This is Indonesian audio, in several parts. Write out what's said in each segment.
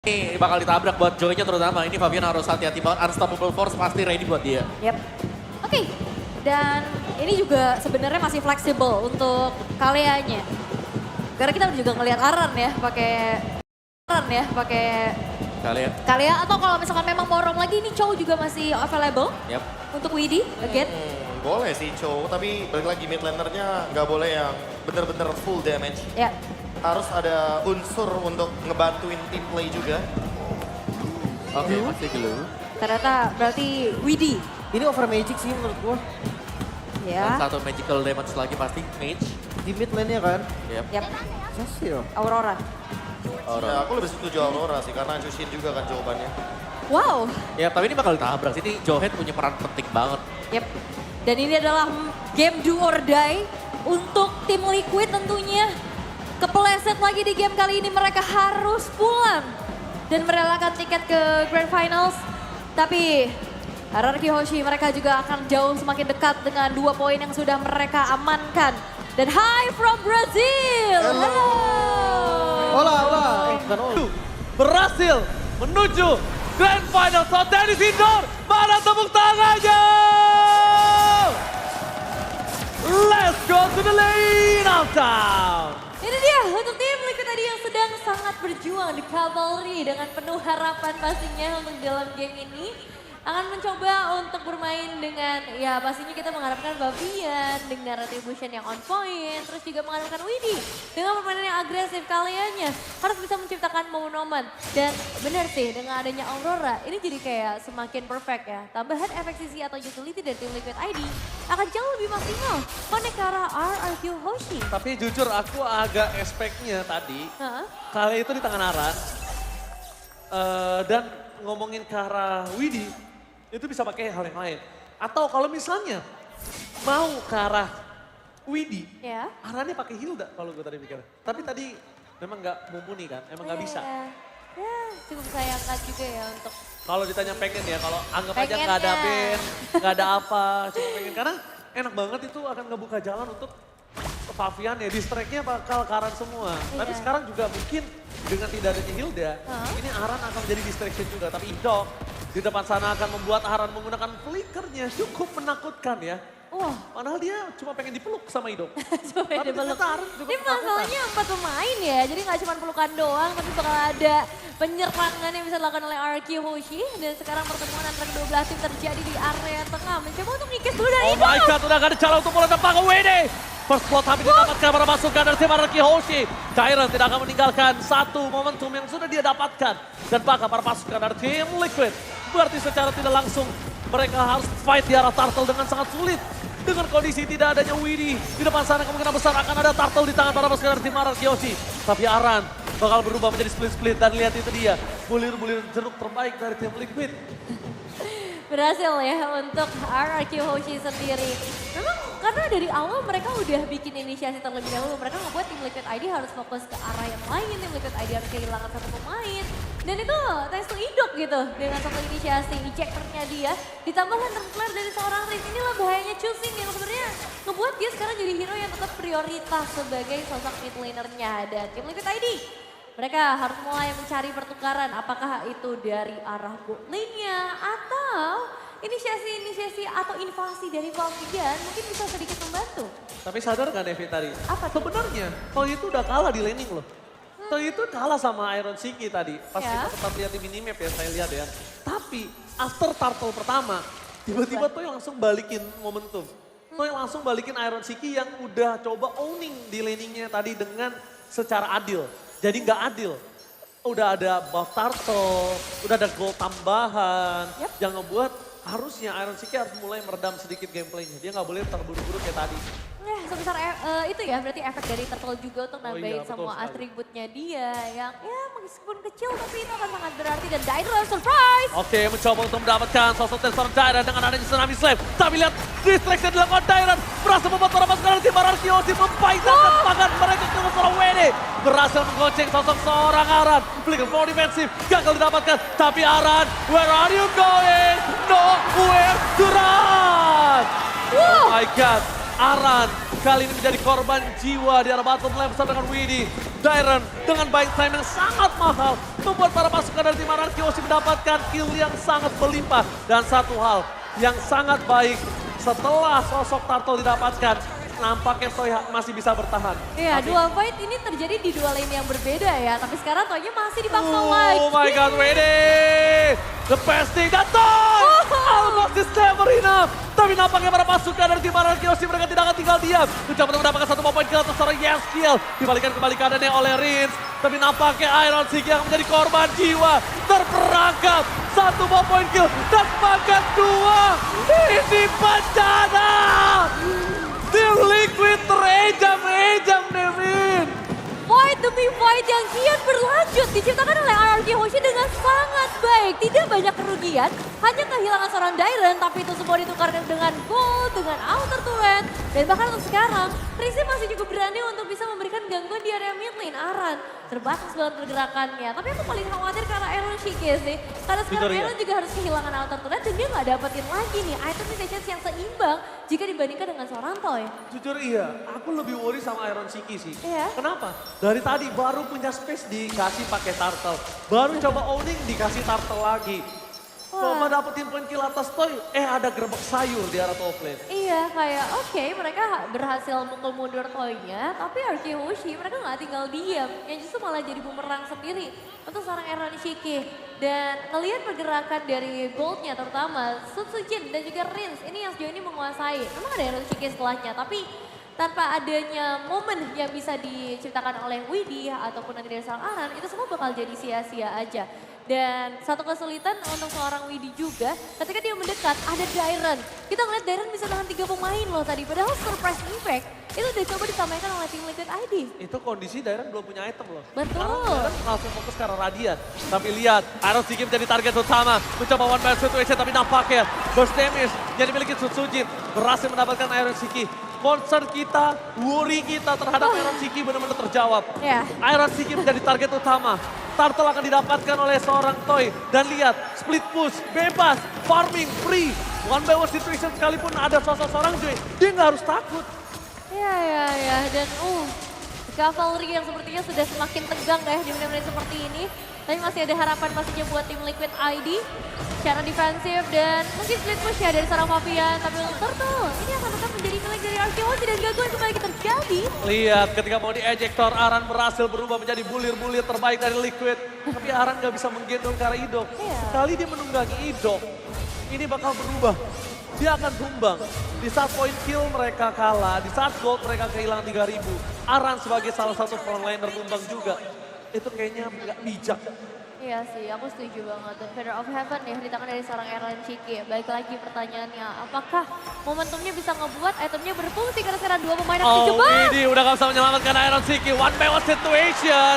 Ini bakal ditabrak buat Joy-nya terutama. Ini Fabian harus hati-hati banget. Unstoppable Force pasti ready buat dia. Yep. Oke, dan ini juga sebenarnya masih fleksibel untuk Kaleanya. Karena kita juga ngelihat Aran ya pakai Kalian. Kalea, atau kalau misalkan memang mau roam lagi ini Chow juga masih available Yap. untuk Widdy again. Boleh sih Chow, tapi balik lagi mid lanernya nggak boleh yang bener-bener full damage. Ya. Harus ada unsur untuk ngebantuin team play juga. Oke, masih glue. Ternyata berarti Widdy. Ini over magic sih menurut gua. Dan Ya. satu magical damage lagi pasti Mage. Di mid lane-nya kan. Yap. Yap. Cecil. Aurora. Ya, aku lebih setuju Aurora sih, karena Jushin juga kan jawabannya. Wow. Ya, tapi ini bakal ditabrak. Ini Johan punya peran penting banget. Yep. Dan ini adalah game do or die untuk tim Liquid tentunya. Kepleset lagi di game kali ini, mereka harus pulang dan merelakan tiket ke Grand Finals. Tapi Hierarchy Hoshi mereka juga akan jauh semakin dekat dengan 2 poin yang sudah mereka amankan. Dan hi from Brazil. Hello. Olah, olah. Bukan olah. Berhasil menuju Grand Final. So Dennis Indoor, mana tepuk tangannya? Let's go to the lane of town. Ini dia untuk tim Liquid tadi yang sedang sangat berjuang di Cavalry dengan penuh harapan pastinya untuk dalam game ini. Akan mencoba untuk bermain dengan, ya pastinya kita mengharapkan Fabian dengan retribution yang on point. Terus juga mengharapkan Widdy dengan permainan yang agresif kaliannya. Harus bisa menciptakan momen-momen. Dan benar sih dengan adanya Aurora ini jadi kayak semakin perfect ya. Tambahan efek sisi atau utility dari tim Liquid ID akan jauh lebih maksimal. Connect ke arah RRQ Hoshi. Tapi jujur aku agak expect-nya tadi, Hah? kali itu di tangan Aran. Dan ngomongin ke arah Widdy, itu bisa pakai hal yang lain. Atau kalau misalnya mau ke arah Widdy, Ya. Arannya pakai Hilda kalau gue tadi pikir. Tapi tadi memang nggak mumpuni kan, emang nggak bisa. Ya, cukup sayangkan juga ya untuk Kalau ditanya pengen ya, kalau anggap aja Pengennya. nggak ada band, nggak ada apa, cuma pengen. Karena enak banget itu akan ngebuka jalan untuk Fabian ya, distract-nya bakal ke Aran semua. Tapi Iya. sekarang juga mungkin dengan tidak adanya Hilda, Hah? ini Aran akan menjadi distraction juga. Tapi Indok di depan sana akan membuat Aran menggunakan flickernya cukup menakutkan ya. wah, Padahal dia cuma pengen dipeluk sama Indok. coba Tapi dipeluk. ternyata Aran juga Ini ketakutan. masalahnya 4 pemain ya, jadi nggak cuma pelukan doang, tapi bakal ada penyerangan yang bisa dilakukan oleh RQ Hoshi. Dan sekarang pertemuan antara kedua belah tim terjadi di area tengah. Mencoba untuk ngikis dulu dari Oh my Indo. god, udah gak ada jalan untuk mulai tembak ke WD. First blood tapi didapatkan pada masukan dari tim Araki Hoshi. Kairon tidak akan meninggalkan satu momentum yang sudah dia dapatkan. Dan bakal para pasukan dari tim Liquid. Berarti secara tidak langsung mereka harus fight di arah Turtle dengan sangat sulit. Dengan kondisi tidak adanya Widdy. Di depan sana kemungkinan besar akan ada Turtle di tangan para pasukan dari tim Araki Hoshi. Tapi Aran bakal berubah menjadi split-split dan lihat itu dia. Bulir-bulir jeruk terbaik dari tim Liquid. Berhasil ya untuk RRQ Hoshi sendiri. Memang karena dari awal mereka udah bikin inisiasi terlebih dahulu. Mereka ngebuat tim Liquid ID harus fokus ke arah yang lain. Tim Liquid ID harus kehilangan satu pemain. Dan itu thanks to Idok gitu. Dengan satu inisiasi ejectornya dia. Ditambah lantern flare dari seorang Riz. Inilah bahayanya choosing yang sebenarnya ngebuat dia sekarang jadi hero yang tetap prioritas sebagai sosok mid lanernya. Dan tim Liquid ID mereka harus mulai mencari pertukaran, apakah itu dari arah bot lane-nya atau inisiasi-inisiasi atau invasi dari Fabian mungkin bisa sedikit membantu. Tapi sadar gak Devi tadi? Apa tuh? Sebenarnya Toy itu udah kalah di laning loh. Toy itu kalah sama Iron Siki tadi. Pas Ya. kita sempat lihat di minimap ya, saya lihat ya. Tapi after turtle pertama, tiba-tiba Toy langsung balikin momentum. Toy langsung balikin Iron Siki yang udah coba owning di laningnya tadi dengan secara adil. Jadi nggak adil. Udah ada buff turtle, udah ada gold tambahan. Yap. Yang ngebuat harusnya Iron Siki harus mulai meredam sedikit gameplaynya. Dia nggak boleh terburu-buru kayak tadi. Sebesar itu ya berarti efek dari turtle juga untuk nambahin betul semua sekali. atributnya dia yang ya meskipun kecil tapi itu akan sangat berarti dan Dynamo surprise. Oke, mencoba untuk mendapatkan sosok dari seorang Dairan dengan adanya Tsunami Slave. Tapi lihat distraction dilakukan Dairan. Berhasil membuat para pasukan dari tim Araki Hoshi membaikkan tangan mereka ke seorang WD. Berhasil menggonceng sosok seorang Aran. Flicker for defensif, gagal didapatkan. Tapi Aran, where are you going? Nowhere to run! Oh my god. Aran kali ini menjadi korban jiwa di arah bottom lane bersama dengan Widdy. Dairon dengan buying time yang sangat mahal membuat para pasukan dari tim Araki mendapatkan kill yang sangat berlimpah. Dan satu hal yang sangat baik setelah sosok Turtle didapatkan, nampaknya Toy masih bisa bertahan. Iya, dua fight ini terjadi di dua lane yang berbeda ya. Tapi sekarang Toy-nya masih dipaksa lagi. Oh my god, Widdy! The pesting dan Toy! Almost is never enough! Tapi nampaknya para pasukan dari tim Araki mereka tidak akan tinggal diam. Mencoba untuk mendapatkan satu poin kill atas seorang Yeskiel. Dibalikan kembali keadaannya oleh Rins. Tapi nampaknya Iron Siki yang menjadi korban jiwa. Terperangkap. Satu poin kill dan makan dua. Ini bencana! Tim Liquid terejam-ejam, Nevin. Fight demi fight yang kian berlanjut diciptakan oleh RRQ Hoshi dengan sangat baik. Tidak banyak kerugian, hanya kehilangan seorang Dairon, tapi itu semua ditukar dengan gold, dengan outer turret. Dan bahkan untuk sekarang, Rizzy masih cukup berani untuk bisa memberikan gangguan di area mid lane. Aran terbatas banget pergerakannya. Tapi aku paling khawatir karena Aaron Shiki sih. Karena sekarang Aaron juga harus kehilangan outer turret dan dia nggak dapetin lagi nih item defense yang seimbang jika dibandingkan dengan seorang Toy. Jujur iya, aku lebih worry sama Iron Siki sih. Iya. Kenapa? Dari tadi baru punya space dikasih pakai turtle. Baru coba owning dikasih turtle lagi. Coba dapetin poin kill atas Toy, ada gerbek sayur di arah top lane. Iya, kayak oke, mereka berhasil mukul mundur Toy-nya, tapi RQ Hoshi mereka nggak tinggal diam. Yang justru malah jadi bumerang sendiri untuk seorang Aaron Shiki. Dan ngelihat pergerakan dari Gold-nya terutama, Sutsujin dan juga Rins, ini yang sejauh ini menguasai. Memang ada Aaron Shiki setelahnya, tapi tanpa adanya momen yang bisa diciptakan oleh Widdy ataupun nanti dari seorang Aran, itu semua bakal jadi sia-sia aja. Dan satu kesulitan untuk seorang Widdy juga, ketika dia mendekat ada Dairon. Kita ngeliat Dairon bisa tahan 3 pemain loh tadi, padahal surprise impact itu udah coba disampaikan oleh tim Liquid ID. Itu kondisi Dairon belum punya item loh. Betul. Sekarang Dairon langsung fokus ke arah Radiant. Tapi lihat, Iron Siki menjadi target utama. Mencoba one man situation tapi nampaknya burst damage yang dimiliki Sutsujin berhasil mendapatkan Iron Siki. Concern kita, worry kita terhadap Iron Siki benar-benar terjawab. Ya. Iron Siki menjadi target utama. Turtle akan didapatkan oleh seorang Toy. Dan lihat, split push, bebas, farming, free. One by one situation sekalipun ada sosok seorang Joy, dia nggak harus takut. Ya, dan Cavalry yang sepertinya sudah semakin tegang deh di menit-menit seperti ini. Tapi masih ada harapan pastinya buat tim Liquid ID secara defensif dan mungkin split push ya dari seorang Fabian. Tapi untuk Turtle, ini akan tetap menjadi milik dari RQ Hoshi dan gangguan kembali terjadi. Lihat ketika mau di-ejector, Aran berhasil berubah menjadi bulir-bulir terbaik dari Liquid. Tapi Aran nggak bisa menggendong ke arah Idok. Kali dia menunggangi Idok, ini bakal berubah. Dia akan tumbang. Di saat point kill mereka kalah, di saat gold mereka kehilangan 3.000. Aran sebagai salah satu frontliner tumbang juga. Itu kayaknya nggak bijak. Iya sih, aku setuju banget. Dan Feather of Heaven ya, di tangan dari seorang Aaron Shiki. Balik lagi pertanyaannya, apakah momentumnya bisa ngebuat itemnya berfungsi karena sekarang 2 pemain yang terjebak? Widdy udah gak bisa menyelamatkan Iron Siki. One by one situation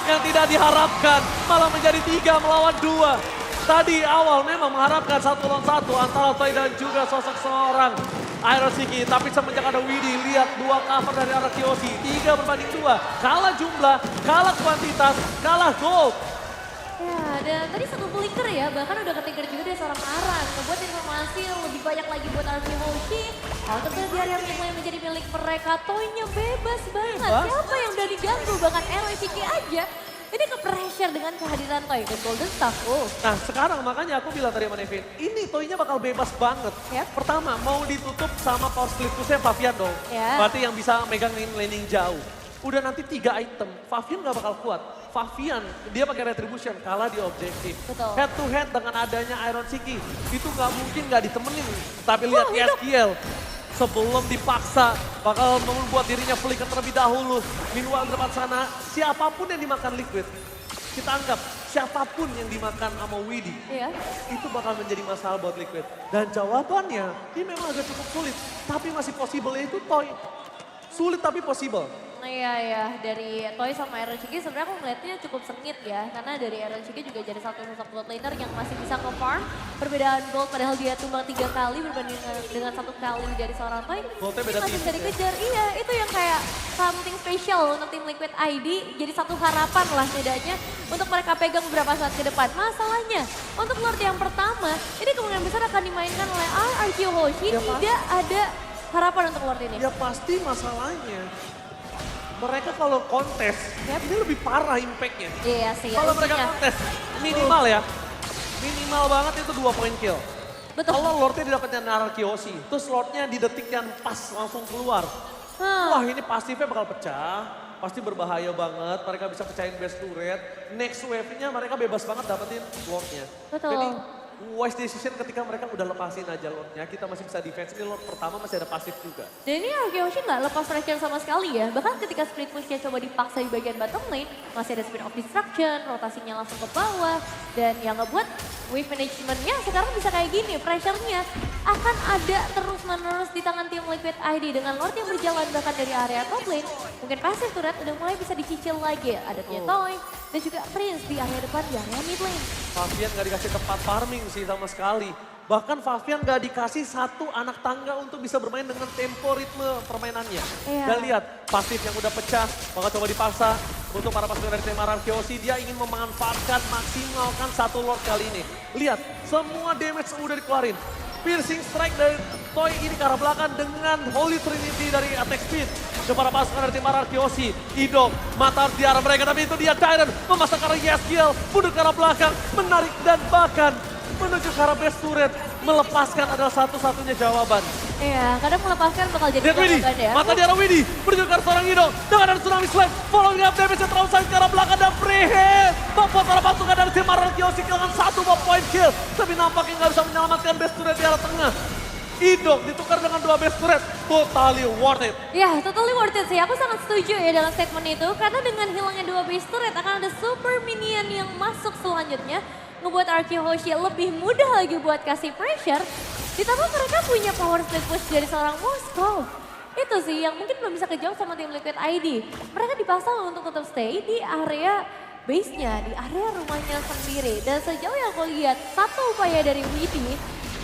yang tidak diharapkan. Malah menjadi 3 melawan 2. Tadi awal memang mengharapkan 1 lawan 1 antara Toy dan juga sosok seorang Iron Siki. Tapi semenjak ada Widdy, lihat 2 cover dari arah Kiyoshi. 3 berbanding 2. Kalah jumlah, kalah kuantitas, kalah gold. Ya, dan tadi satu flicker ya, bahkan udah ketrigger juga dari seorang Aran. Ngebuat informasi yang lebih banyak lagi buat RQ Hoshi. Outer di area yang menjadi milik mereka, Toy-nya bebas banget. Siapa yang udah diganggu, bahkan Aaron Shiki aja. Ini ke-pressure dengan kehadiran Toy ke Golden Staff. Nah sekarang makanya aku bilang tadi sama Nevin, ini Toy-nya bakal bebas banget. Yep. Pertama mau ditutup sama power split push-nya Fabian dong. Yeah. Berarti yang bisa megang laning jauh. Udah nanti 3 item, Fabian gak bakal kuat. Fabian, dia pakai retribution, kalah di objektif. Betul. Head to head dengan adanya Iron Siki, itu gak mungkin gak ditemenin. Tapi lihat Yeskiel, sebelum dipaksa, bakal membuat dirinya flicker terlebih dahulu. Meanwhile di depan sana, siapapun yang dimakan Liquid, kita anggap siapapun yang dimakan sama Widdy, Iya. itu bakal menjadi masalah buat Liquid. Dan jawabannya, ini memang agak cukup sulit, tapi masih possible itu Toy. Sulit tapi possible. Iya, dari Toy sama Aaron Shiki sebenarnya aku ngeliatnya cukup sengit ya. Karena dari Aaron Shiki juga jadi satu sosok gold laner yang masih bisa nge-farm. Perbedaan gold padahal dia tumbang 3 kali berbanding dengan 1 kali dari seorang Toy. Goldnya beda Masih tipis bisa dikejar, iya itu yang kayak something special untuk tim Liquid ID. Jadi satu harapan lah setidaknya untuk mereka pegang beberapa saat ke depan. Masalahnya untuk Lord yang pertama, ini kemungkinan besar akan dimainkan oleh RRQ Hoshi. Tidak ada harapan untuk Lord ini? Ya pasti masalahnya. Mereka kalau kontes, ini lebih parah impactnya. Iya sih. Kalau mereka intinya. kontes, minimal ya. Minimal banget itu 2 point kill. Betul. Kalau Lordnya didapatnya Naraki Hoshi, terus Lordnya di detik yang pas langsung keluar. Wah ini pasifnya bakal pecah, pasti berbahaya banget. Mereka bisa pecahin base turret. Next wave-nya mereka bebas banget dapetin Lordnya. Betul. Jadi wise decision ketika mereka udah lepasin aja Lordnya. Kita masih bisa defense, ini Lord pertama masih ada pasif juga. Dan ini Arkeoshi nggak lepas pressure sama sekali ya. Bahkan ketika split pushnya coba dipaksa di bagian bottom lane, masih ada spin of destruction, rotasinya langsung ke bawah. Dan yang ngebuat wave managementnya sekarang bisa kayak gini. Pressure-nya akan ada terus-menerus di tangan tim Liquid ID. Dengan Lord yang berjalan bahkan dari area top lane, mungkin passive turret udah mulai bisa dicicil lagi. Ada Toy dan juga Prince di area depan di area mid lane. Fabian gak dikasih tempat farming sih sama sekali. Bahkan Fabian gak dikasih satu anak tangga untuk bisa bermain dengan tempo ritme permainannya. Iya. Dan lihat, pasif yang udah pecah, bakal coba dipaksa. Untuk para pasukan dari tim Arkeoshi, dia ingin memanfaatkan, maksimalkan satu Lord kali ini. Lihat, semua damage udah dikeluarin. Piercing strike dari Toy ini ke arah belakang dengan Holy Trinity dari attack speed. Ke para pasukan dari tim Arkeoshi, Idol, mata di arah mereka, tapi itu dia Tyrant memasang ke arah Yeskiel, mundur ke arah belakang, menarik dan bahkan menuju ke arah base turret. Melepaskan adalah satu-satunya jawaban. Iya, kadang melepaskan bakal jadi Lihat Widhi, jawaban ya. mata di arah Widhi, menuju ke arah seorang Idol, dengan ada tsunami slam, following up damage yang terlalu sayang ke arah belakang dan free hit. Membuat para pasukan dari tim Arkeoshi kehilangan 1 point kill, tapi nampaknya nggak bisa menyelamatkan base turret di arah tengah. Idol ditukar dengan 2 base turret, totally worth it. Ya, totally worth it sih. Aku sangat setuju ya dalam statement itu. Karena dengan hilangnya 2 base turret akan ada super minion yang masuk selanjutnya. Ngebuat Arkeoshi lebih mudah lagi buat kasih pressure. Ditambah mereka punya power split push dari seorang Moskov. Itu sih yang mungkin belum bisa kejawab sama tim Liquid ID. Mereka dipaksa untuk tetap stay di area base-nya, di area rumahnya sendiri. Dan sejauh yang aku lihat, satu upaya dari Widhi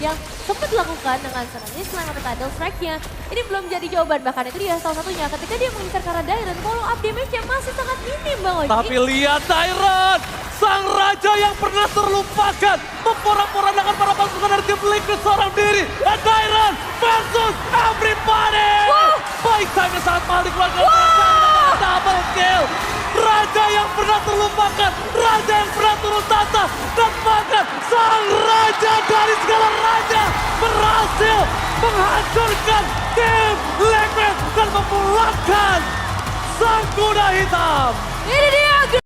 yang sempat dilakukan dengan tsunami slam atau tidal strike-nya, ini belum jadi jawaban. Bahkan itu dia salah satunya ketika dia mengincar ke arah Dairon, follow up damage-nya masih sangat minim Bang Oji. Tapi lihat Dairon, sang raja yang pernah terlupakan, memporak-porandakan para pasukan dari tim Liquid seorang diri. Dan Dairon versus everybody. Baik time-nya sangat mahal dikeluarkan. Double kill. Raja yang pernah terlupakan, raja yang pernah turun tahta, dan bahkan sang raja dari segala raja berhasil menghancurkan tim Liquid dan memulangkan sang kuda hitam. Ini dia